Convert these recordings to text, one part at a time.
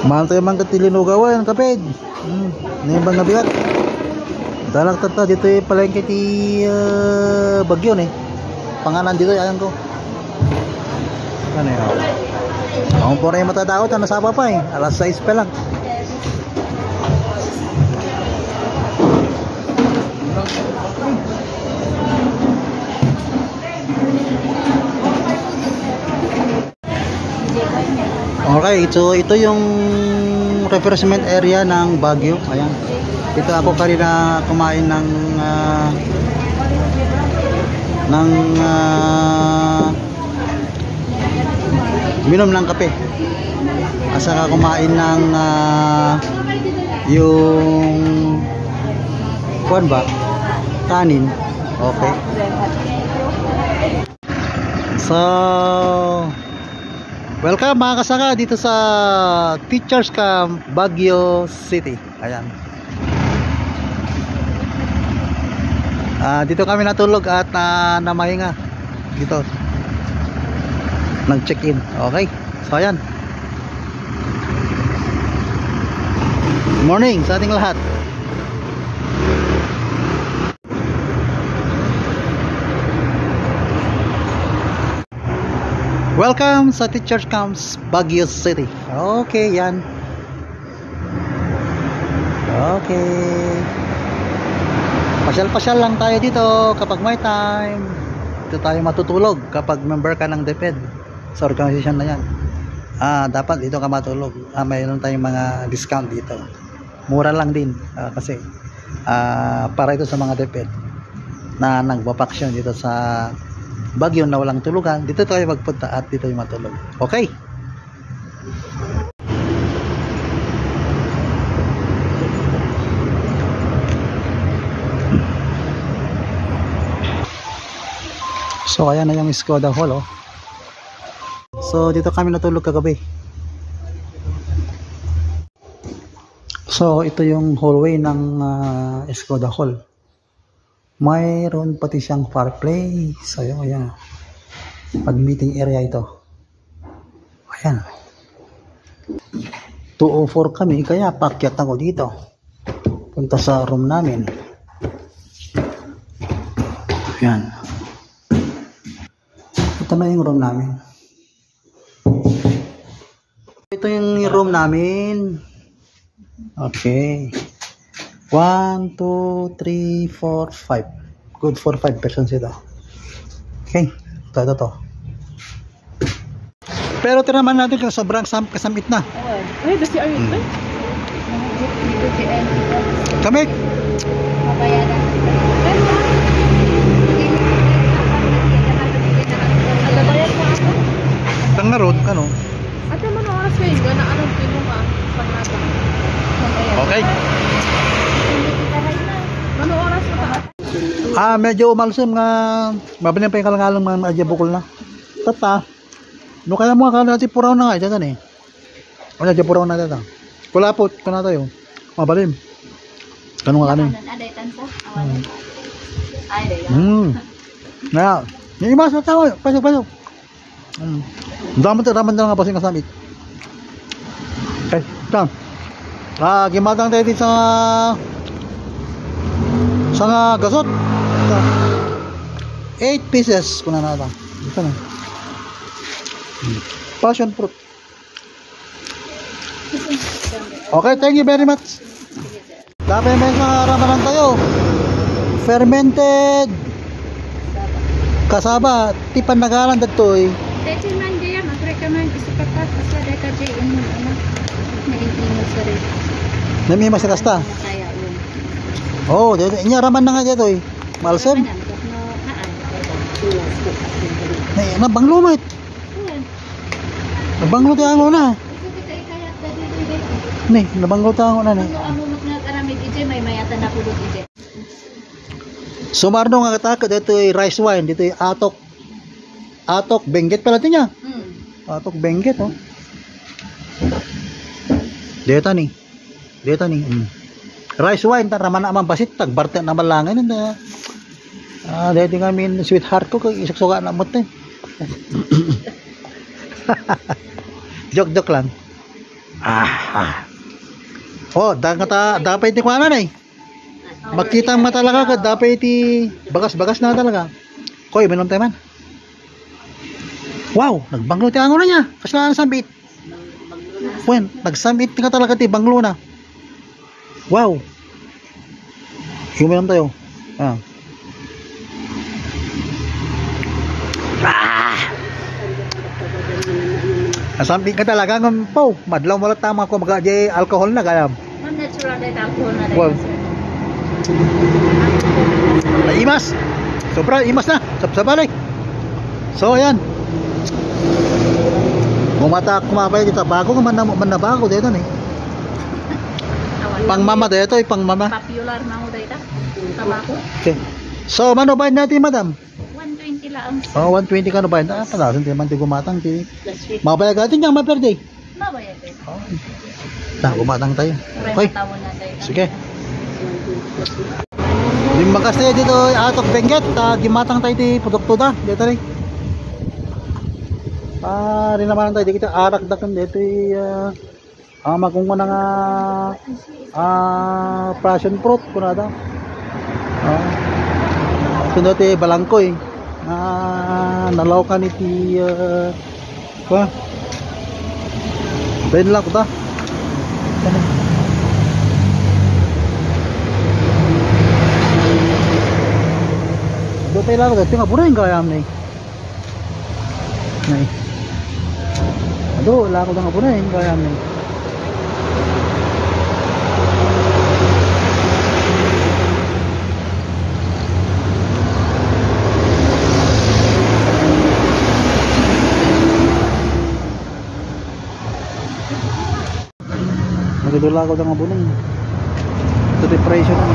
Mantay man katilinugawan kaped. Nimbang nga bigat. Dalak tata dito palengke ti Bagyo ni. Pangalan dito ayan ko. Ano yun? Ako po rin matatakot, nasapa pa eh. Alas 6 pa lang. Okay, so ito yung refreshment area ng Baguio. Ayan. Dito ako kanina kumain ng minom ng kape. Asa ka kumain ng yung kuwan ba? Kanin. Okay. So welcome mga kasaka dito sa Teachers Camp Baguio City. Ayan. Dito kami natulog at namahinga dito. Nag-check-in. Okay. So ayan. Good morning sa ating lahat. Welcome sa Teachers Camp Baguio City. Okay, yan. Okay. Pasyal-pasyal lang tayo dito kapag may time. Dito tayo matutulog kapag member ka ng DepEd sa organization na yan. Dapat dito ka matulog. Mayroon tayong mga discount dito. Mura lang din kasi para ito sa mga DepEd na nagbapaksyon dito sa Baguio na walang tulugan. Dito tayo magpunta at dito yung matulog. Okay. So ayan na yung Skoda Hall, oh. So dito kami natulog kagabi. So ito yung hallway ng Skoda Hall. Mayroon pati siyang fireplace. Ayan. Pag meeting area ito. Ayan. 204 kami kaya pakyat ako dito. Punta sa room namin. Ayan. Ito na yung room namin. Ito yung room namin. Okay. 1, 2, 3, 4, 5. Good for 5 persons ito. Okay. Ito. Pero tiraman natin kung sobrang kasamit na. Ay, basta are you? Kamik! Mabayaran. Alabayan mo ako? Tang na road, ano? At naman oras kayo, gana anong pinunga pag natin. Okay. Ano oras mo ta? Medyo umalsam nga mabiling pa yung kalangalang mga adya bukol na. Tata. No kaya mo akala natin puraw na nga dyan eh. Ano adya puraw na dyan. Kulapot ka na tayo. Mabalim. Kanong nga kanin. Aday tansa? Ay, day. Na. Yung imas na tao. Pasok. Daman na nga pasing kasamit. Okay. Ito. Gimatang tayo dito sa gasot. 8 pieces kuna na ito. Ito na. Passion fruit. Okay, thank you very much. Dapat may mga ramalan tayo. Fermented kasaba. Tipan nagalan dito eh. Dito man diya, mag-recommend isa patas sa deka di imun anak. Naiingat sa rin. Namimas sa kasta. Kaya yun. Oh, dito inya raman na nga dito eh. Malsem. Nabanglumit. Nabanglo tayo mo na. Nih, nabanglo tayo na ni. May mayatan na pulot ije. Sumarno nga kataka dito ay rice wine, dito ay atok benggit pala niya. Atok benggit oh. Dito ni. Rice wine ta raman naman basit tag barte na malangan nda. Dito kami sweetheart ko kay isuksuga na mo te. Joke lang. Dapat iti kuanan eh. Makita mo talaga ka, dapat iti bagas-bagas na talaga. Koy, minom tayo man. Wow, nagbanglo ti ano na niya. Kasalanan sambit. Wen, nagsambit ka talaga ti banglo na. Wow. Minom tayo. Nasambit ka talaga ng po. Madlaw mo lang tama ko mag-ajay alcohol na kaya. Natural na alcohol na Wow. Naimas. Sobra, imas na. Sabalik. So, ayan. Kumapay kita. Bago ka man na bago dito eh. Pang mama dito pang mama. Popular na mo dito. Tabako. Okay. So, mano bayad natin, madam? 120 lang. 120 ka na bayad. Palasan di man ti gumatang ti. Mabayag natin yung maperde. Mabayad din. Gumatang tayo. Okay. Tawon na tayo. Sige. Limbagas tayo dito atok Benguet, gimatang tayo di produkto da, dito rin. Rin naman tayo di kita arak dakan dito magkung ko na nga passion fruit kunada. Sunod ti balangkoy nalaw ka ni ti ben lang ko ta. Doon tayo lalagay. Tingnan po rin kaya nih. Aduh, lako na po rin kaya nih. Magdula ko na po rin. Ito depression na.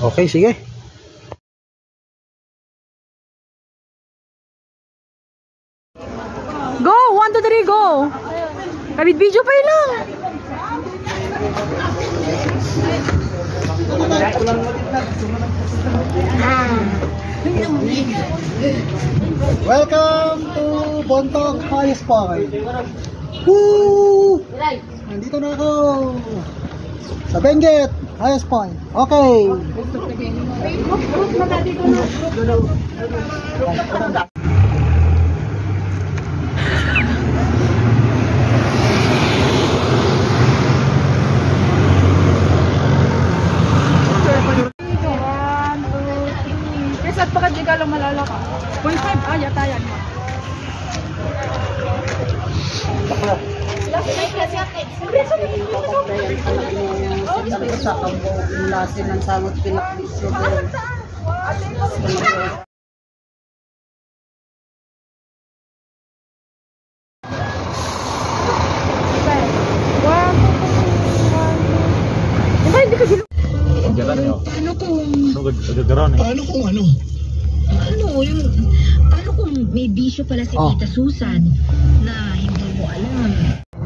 Okay, sige. Go! 1, 2, 3, go! Kabit video pa lang. Welcome to Bontog Highest Point. Woo! Nandito na ako sa Benguet Highest Point. Okay. At baka di ka lang malala ka. 0.5, yatayan mo. Paano kung may bisyo pala si Tita Susan na hindi mo alam?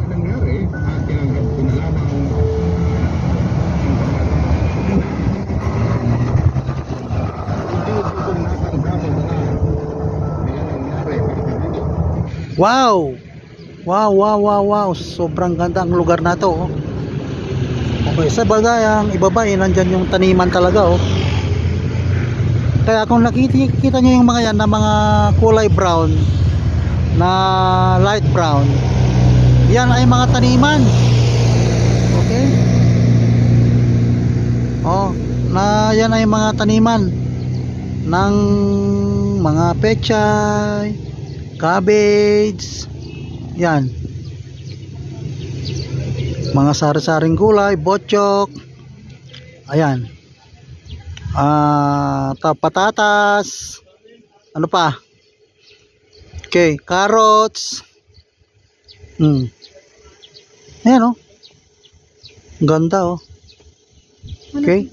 Nangyari, tinanggap ko na lamang hindi itong natanggap na nangyari. Wow! Wow! Sobrang ganda ang lugar na to. Okay, sa bagay ang ibaba nandyan yung taniman talaga Kaya kung nakikita nyo yung mga yan na mga kulay brown na light brown, yan ay mga taniman. Okay? Yan ay mga taniman ng mga pechay, cabbage, yan. Mga sari-saring gulay, botchok. Ayan. Patatas. Ano pa? Okay, carrots. Ayan ganda Okay.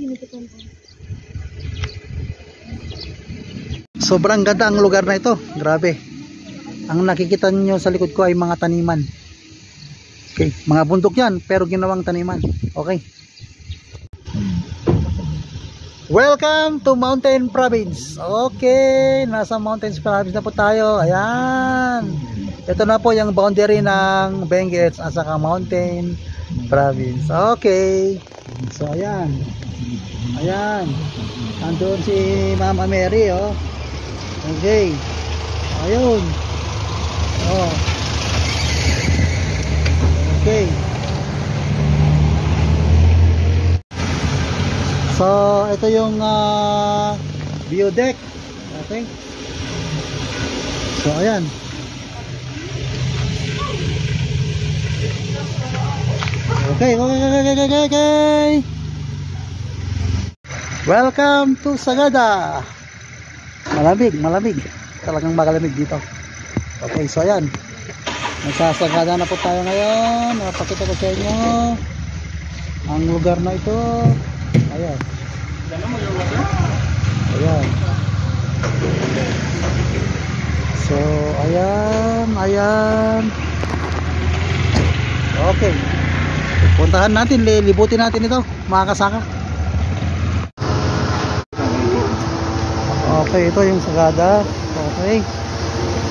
Sobrang ganda ang lugar na ito. Grabe. Ang nakikita niyo sa likod ko ay mga taniman. Okay, mga bundok yan pero ginawang taniman. Okay. Welcome to Mountain Province. Okay, nasa Mountains Province na po tayo. Ayan. Ito na po yung boundary ng Benguet at saka Mountain Province. Okay. So ayan. Ayan. Andun si Mama Mary, oh. Okay. Ayun. Oh. Okay. So, ito yung view deck. Okay. So, ayan. Okay. Welcome to Sagada. Malamig. Talagang magalamig dito. Okay, so ayan. Nagsasagada na po tayo ngayon. Napakita ko sa inyo ang lugar na ito. Ayan. Ayan. So, ayan. Okay. Puntahan natin, libutin natin ito, mga kasaka. Okay, ito yung Sagada. Okay.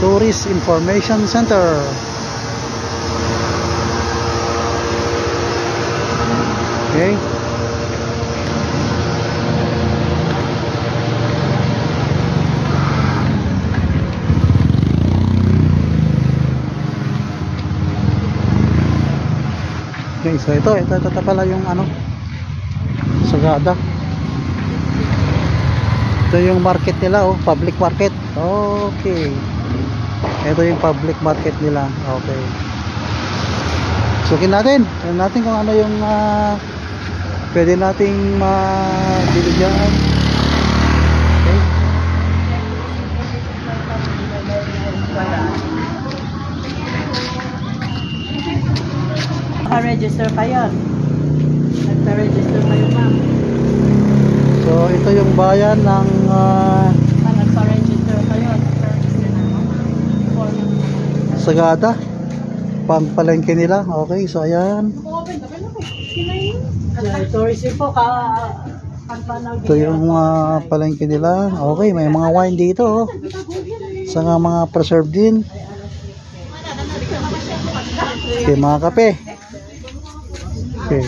Tourist Information Center. Okay. Okay, so ito pala yung Sagada. Ito yung market nila, oh, public market. Okay. Ito yung public market nila. Okay. Sukin natin. Tignan natin kung ano yung pwede nating mabili dyan. Okay. Naka-register kayo. Nagpa-register kayo, ma'am. So, ito yung bayan ng Nagpa-register kayo. Sagada. Pangpalengke nila. Okay, so ayan. Tourism po ka. Ito yung palengke nila. Okay, may mga wine dito, oh. Sa mga preserved din. Okay, mga kape. Okay.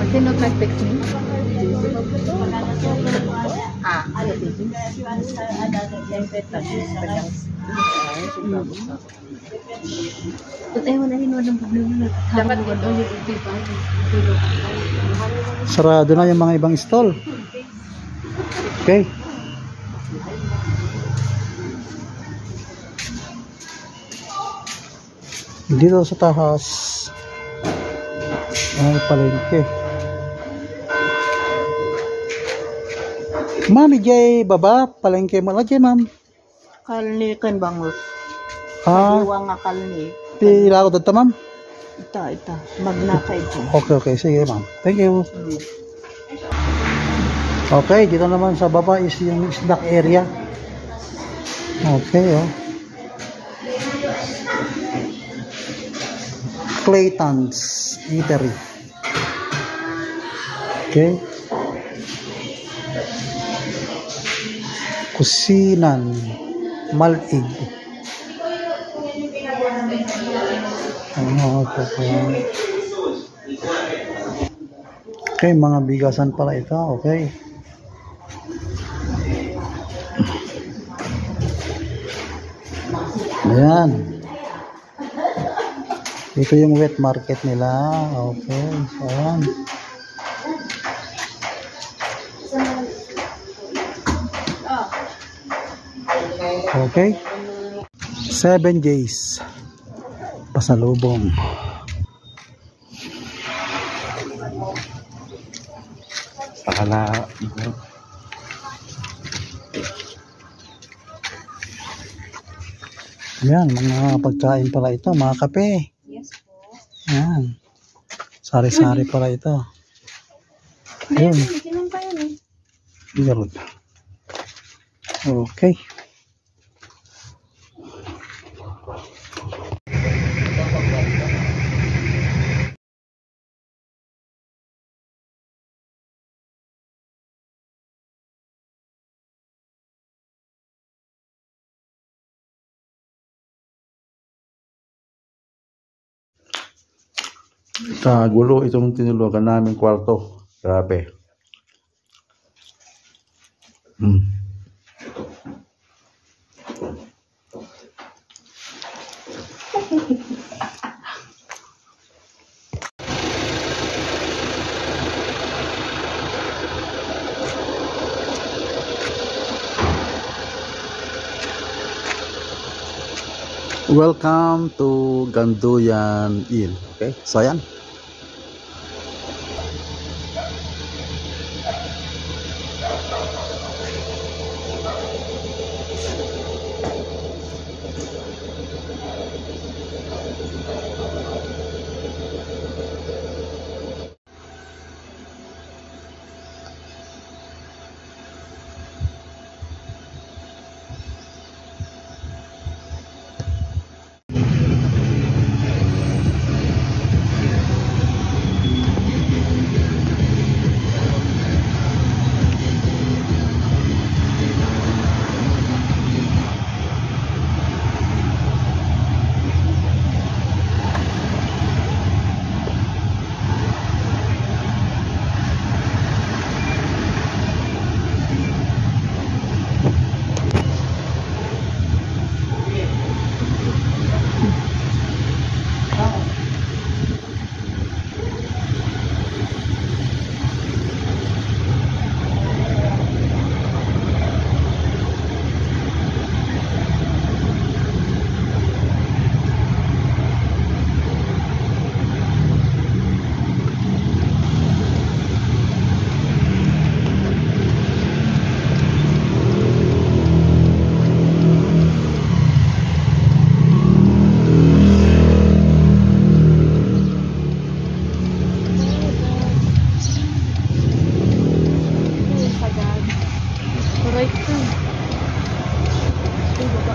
Sino nag-text mo? Tutay mo na rin walang problema na. Dapat ito yung iba. Sarado na yung mga ibang stall. Okay. Dito sa taas ay palengke. Mami jay baba palengke mo lagi, ma'am. Kalni kan bangus. Iwa nga kalni. Pila ko dito, ma'am. Ita. Magnaka ito. Okay, sige, ma'am. Thank you. Okay, dito naman sa baba is yung snack area. Okay, oh. Clayton's Eatery. Okay. Kusinan Malig. Okay, mga bigasan pala ito. Okay. Ayan. Ito yung wet market nila. Okay. So, ayan. Okay. 7 days. Pasalubong. Sakala. Ayan, mga pagkain pala ito, mga kape. Yes po. Ayan. Sari-sari pala ito. Ayun. Sinong pa yun eh. Garot. Okay. Kagulo itong tinulugan namin kwarto. Grabe. Welcome to Ganduyan Inn. Okay, so ayan. Right to. Ito baba.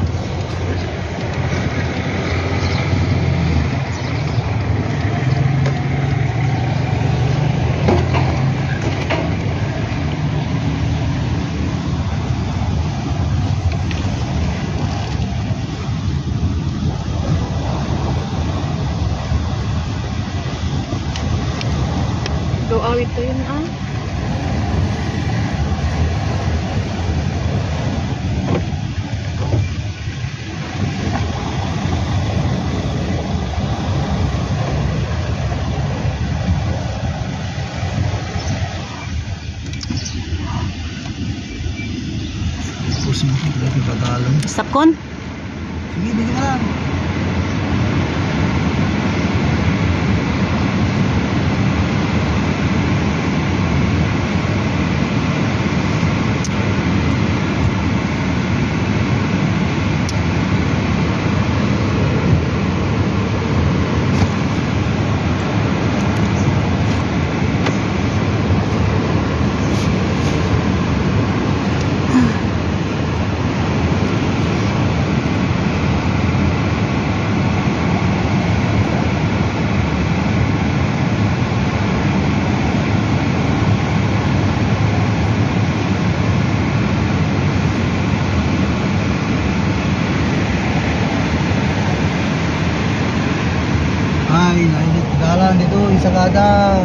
Go awit to yun ah. Stop kon? Sige, bigyan mo lang. Ay, nainit galang dito, Isagada.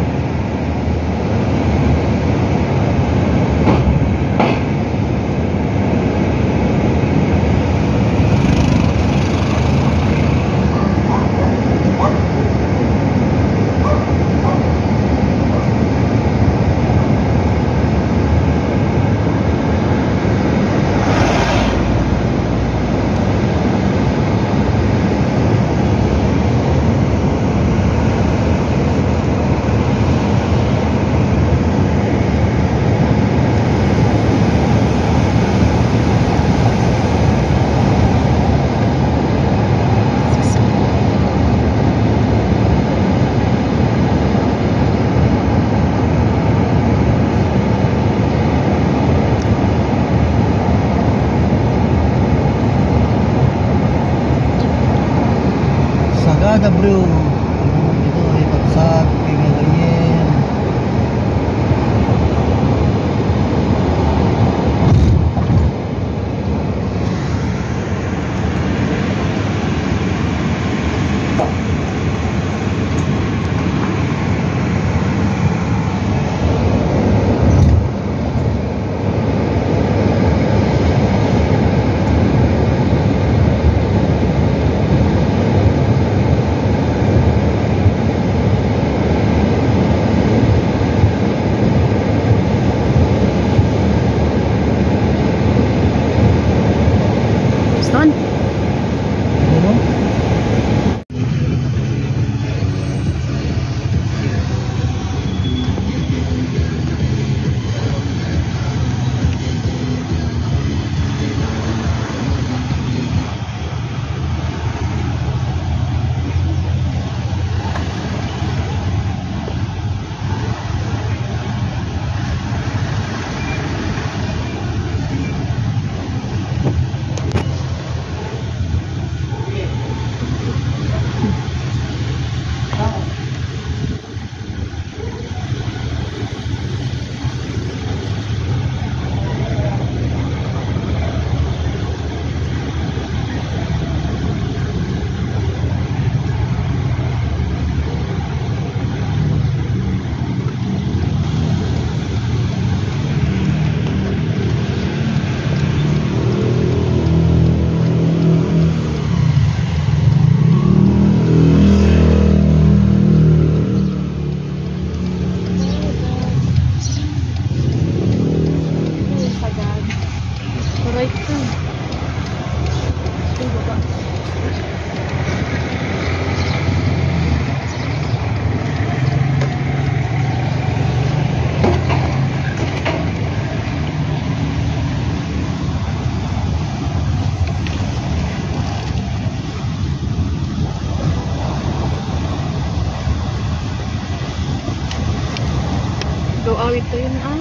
awit to yun ah.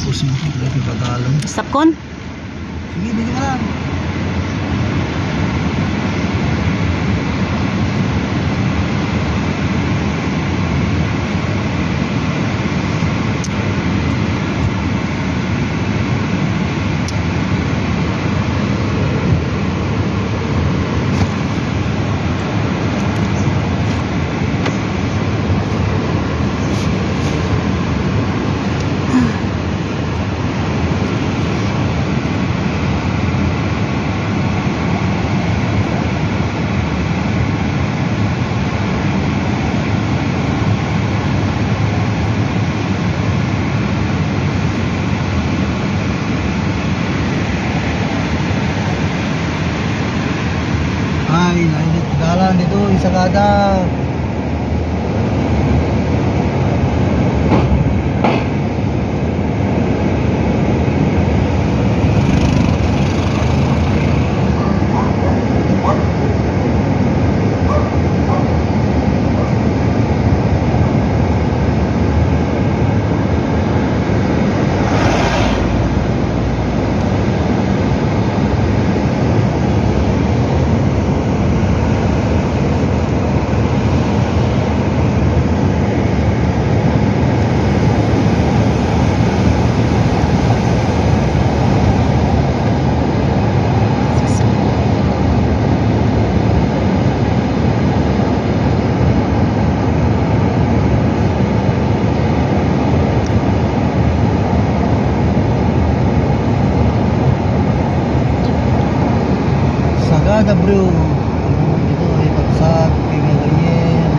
Pusin mo ito, lagi kagalang. Stop kon? Sige, bigyan ka lang. Ay, nainit galang dito, Sagada. Sagada bro. Dito ay pagsag, kaya ganyan.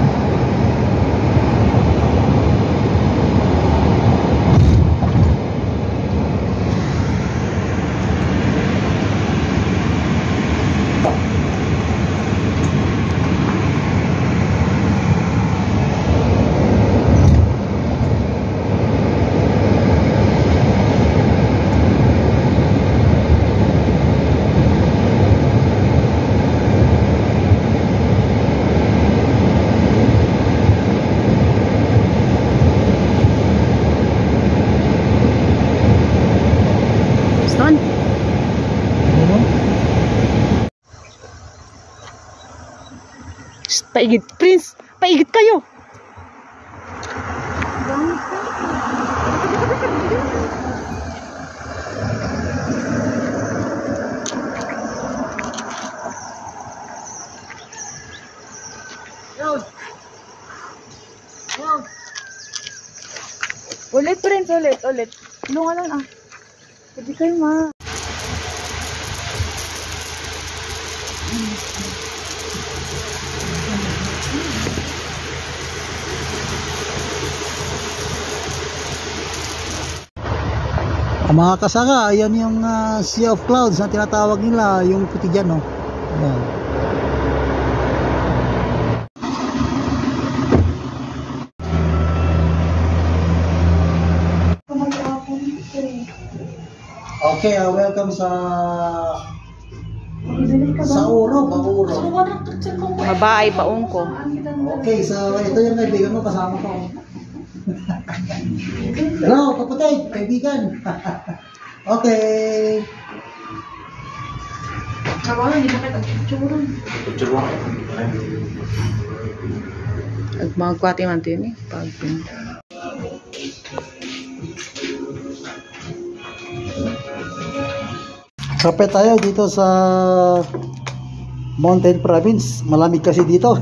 Stone? Ano? Shh, paigit. Prince, paigit kayo. Ulit, Prince, ulit. Tulungan lang ah. Pwede kayo ma. Mga kasaka, ayan yung Sea of Clouds na tinatawag nila, yung puti dyan, no? Ayan. Okay, welcome sa Uro, Bauro. Mabaay paong ko. Okay, so ito yung kaibigan mo, kasama ko. Hello, kapatid, kaibigan. Okay. At mga kwati man din eh. Pagpin. Kape tayo dito sa Mountain Province. Malamig kasi dito.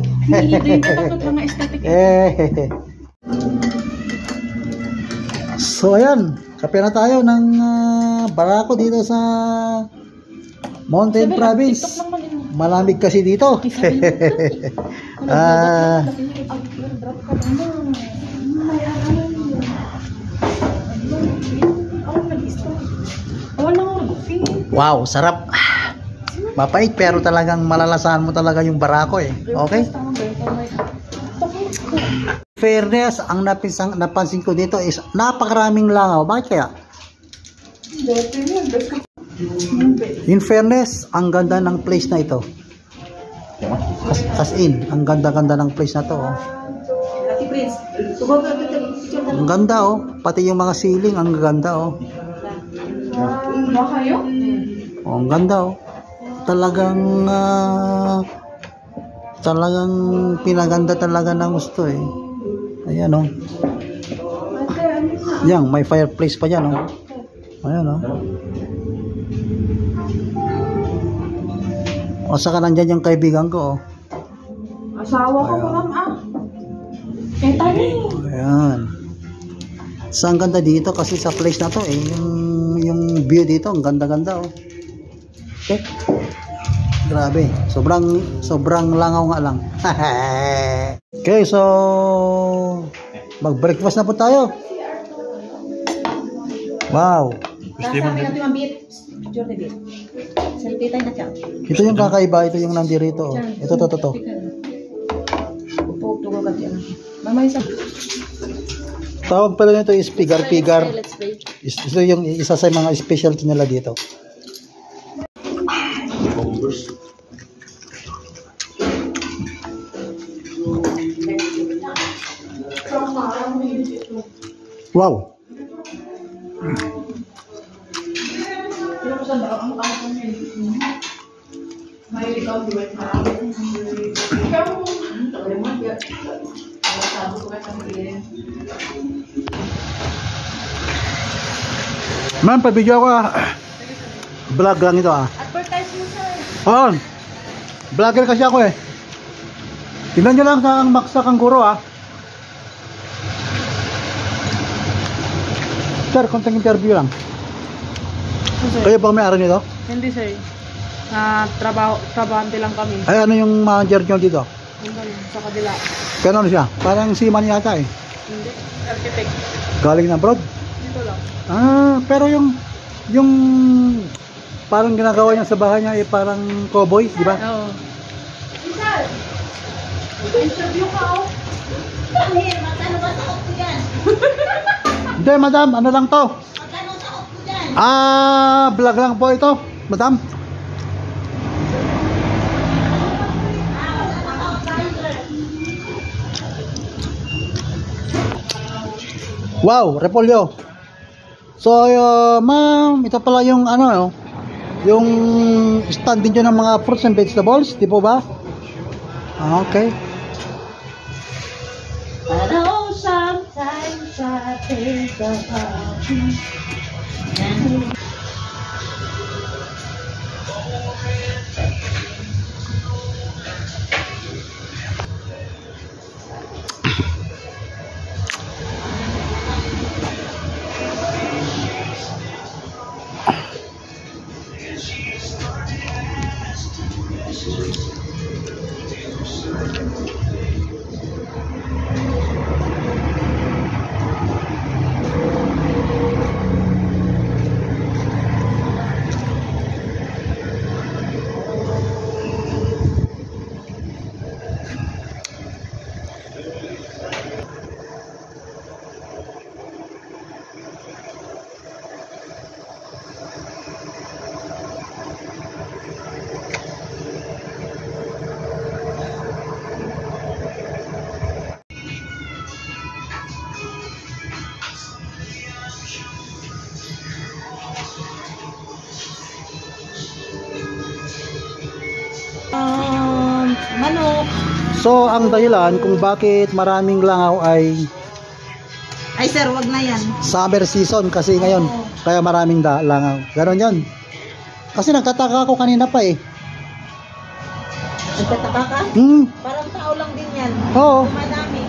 So ayan, kape na tayo ng barako dito sa Mountain Province. Malamig kasi dito. Wow, sarap. Mapait pero talagang malalasahan mo talaga yung barako eh. Okay? Fairness, ang napansin ko dito is napakaraming langaw. Bakit kaya? In fairness, ang ganda ng place na ito. As in, ang ganda-ganda ng place na to. Oh. Ang ganda oh. Pati yung mga ceiling, ang ganda oh. Oh, ang ganda oh. Talagang pinaganda talaga ng gusto eh. Ayan oh. Yan, may fireplace pa dyan oh. Ayan oh. O saka nandyan yung kaibigan ko oh. Asawa ko ma'am Eh, tani. Ayan. So, ang ganda dito kasi sa place na to eh. Yung view dito, ang ganda-ganda oh. Okay. Grabe. Sobrang langaw nga lang. Okay, so mag-breakfast na po tayo. Wow. Ito yung kakaiba, ito yung nandirito. Ito. Tawag pala nito is pigar-pigar. Ito yung isa sa mga specialty nila dito. Wow. Ma'am, pa-video ako vlog lang ito Advertise mo sir. Oo. Vlogger kasi ako eh. Tingnan nyo lang sa Maksa Kangguro Sir, konting interview lang. Kayo ba may-ari nito? Hindi sir. Trabahante lang kami. Ay, ano yung manager nyo dito? Sa kabila. Pero ano siya? Parang seaman yata eh. Hindi. Architect. Galing na abroad? Dito lang. Pero yung parang ginagawa niya sa bahay niya eh parang cowboy, di ba? Oo. Interview ka oh. Magkano ba sa ko yan? Hindi, madam, ano lang to? Magkano sa ko yan? Vlog lang po ito, madam. Wow, repolyo. So, ma'am, ito pala yung ano, yung stand din ng mga fruits and vegetables, di po ba? Okay. I know sometimes I think about you. Manok. So, ang dahilan kung bakit maraming langaw ay Ay sir, wag na yan. summer season kasi ngayon. Kaya maraming langaw. Ganon yan. Kasi nagtataka ako kanina pa eh. Nagtataka ka? Parang tao lang din yan. Oo. Dumadami.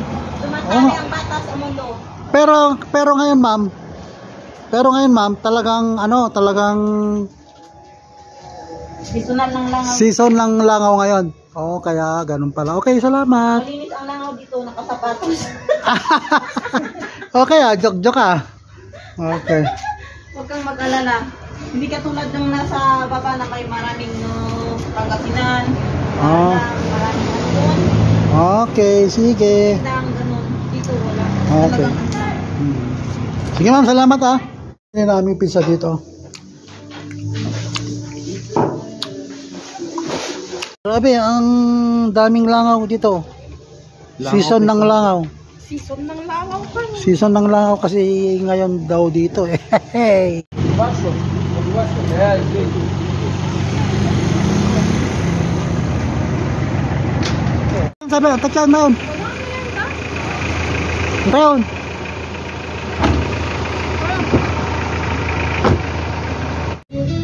Oo. ang bata sa mundo. Pero ngayon ma'am, talagang Seasonal lang langaw. season lang langaw ngayon. Oo, kaya ganun pala. Okay, salamat. Malinis ang langaw dito, nakasapatos. Okay joke Okay. Huwag kang mag-alala. Hindi ka tulad ng nasa baba na may maraming Pangasinan. Oo. Maraming doon. Okay, sige. Nang ganun. Dito wala. Okay. Sige ma'am, salamat ah. Hindi namin pizza dito. Grabe, ang daming langaw dito. Season ng langaw. Season ng langaw pa. Season ng langaw kasi ngayon daw dito eh. Hey. Sabi, tatyan mo yun. Tayon.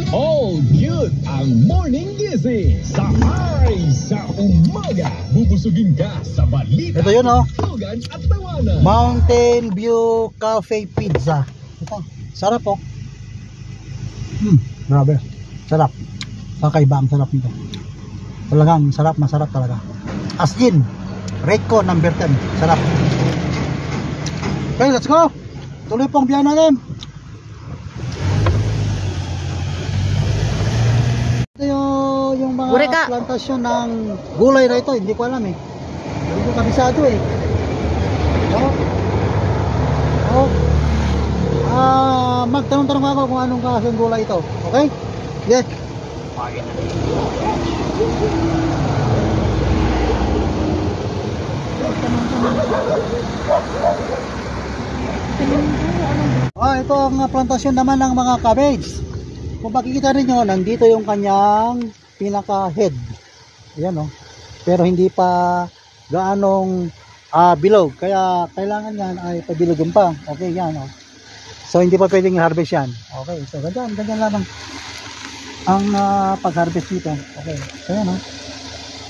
All good ang morning gising sa sa umaga. Bubusugin ka sa balita, Ito yun oh. tugan at tawanan. Mountain View Cafe Pizza. Ito, sarap oh. Grabe. Sarap. Kakaiba ang sarap nito. Talagang sarap, masarap talaga. As in, rate ko number 10. Sarap. Okay, let's go. Tuloy pong biyahe natin. Ito yung mga plantasyon ng gulay na ito. Hindi ko alam eh. Hindi ko kabisado eh. Magtanong-tanong ako kung anong klaseng gulay ito. Okay? Yes. Ito ang plantasyon naman ng mga cabbage. Kung makikita rin nandito yung kanyang pinaka head. Ayan oh. Pero hindi pa gaanong bilog. Kaya kailangan yan ay pabilogin pa. Okay, yan oh. So hindi pa pwedeng harvest yan. Okay, so ganyan lamang ang pag-harvest dito. Okay, so yan oh.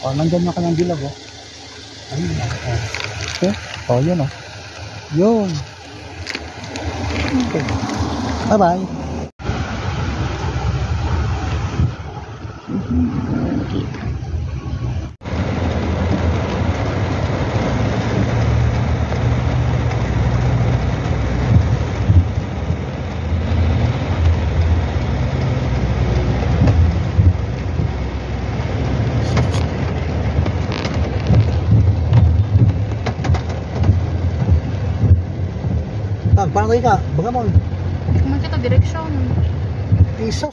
O, nandyan yung kanyang bilog oh. Ayun, oh. Okay, o yun oh. Yun. Okay. Bye-bye. Paano kayo ka? Bagamon. Hindi ko makita direksyon. Piso.